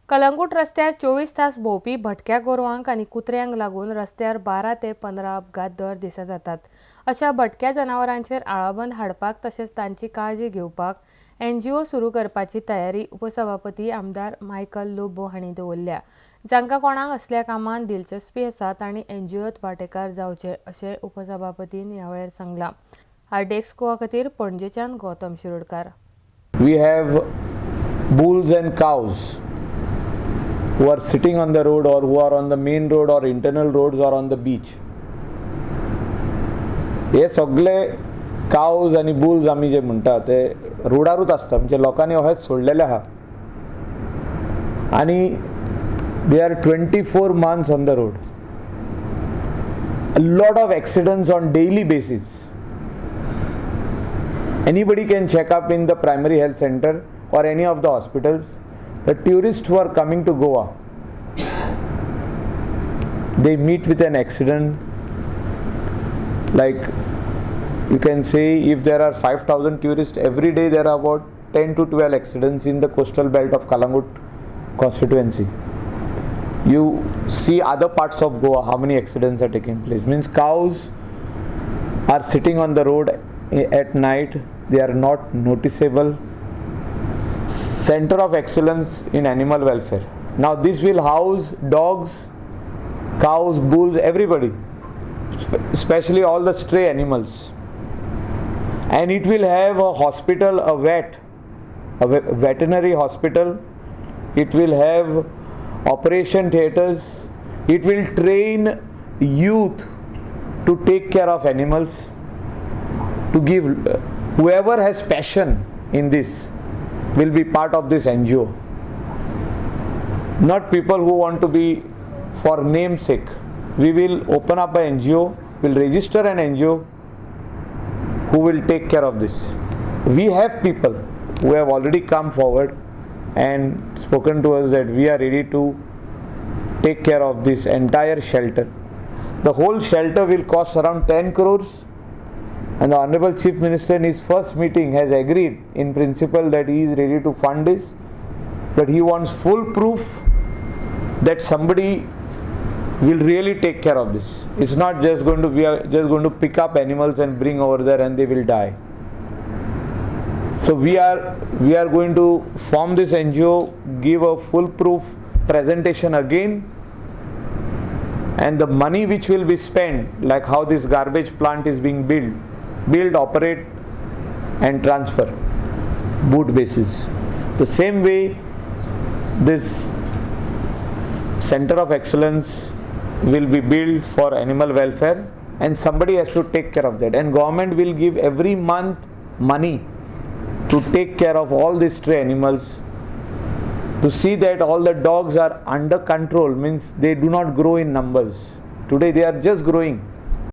कलंगूट रस्त्यार 24 तास भोंवपी भटक्या गोरवांक आनी कुत्र्यांक लागून रस्त्यार 12 ते 15 अपघात दर दिसा जातात. अशा भटक्या जनावरांचेर आळाबंद हाडपाक तशेंच तांची काळजी घेवपाक NGO सुरू करपाची तयारी उपसभापती आमदार मायकल लोबो हांणी दवरल्या. जांकां कोणाक असल्या कामांत दिलचस्पी आसा तांणी NGOत वांटेकार जावचें अशें उपसभापतीन ह्या वेळार सांगलां. डेस्क गोवा खातीर पणजेच्यान Gautam Shirodkar. We have bulls and cows who are sitting on the road or who are on the main road or internal roads or on the beach. हे सगळे काउज आणि बुल्स आमी जे म्हणटा ते रोडारूच आसता, म्हणजे लोकांनी अशेंच सोडलेले आहा आणि they are 24 months on the road. A lot of accidents on daily basis. Anybody can check up in the primary health center or any of the hospitals. The tourists who are coming to Goa, they meet with an accident. Like you can say, if there are 5,000 tourists every day, there are about 10 to 12 accidents in the coastal belt of Calangute constituency. You see other parts of Goa, how many accidents are taking place. Means cows are sitting on the road at night, they are not noticeable. Center of excellence in animal welfare. Now this will house dogs, cows, bulls, everybody, especially all the stray animals. And it will have a hospital, a veterinary hospital. It will have operation theaters. It will train youth to take care of animals, to give whoever has passion in this will be part of this NGO. Not people who want to be for namesake. We will open up an NGO, will register an NGO who will take care of this. We have people who have already come forward and spoken to us that we are ready to take care of this entire shelter. The whole shelter will cost around 10 crores. And the Honorable Chief Minister in his first meeting has agreed in principle that he is ready to fund this, but he wants full proof that somebody will really take care of this. It's not just going to be just going to pick up animals and bring over there and they will die. So we are going to form this NGO, give a full proof presentation again, and the money which will be spent, like how this garbage plant is being build, operate and transfer, boot basis. The same way this center of excellence will be built for animal welfare, and somebody has to take care of that, and government will give every month money to take care of all these stray animals, to see that all the dogs are under control, means they do not grow in numbers. Today they are just growing.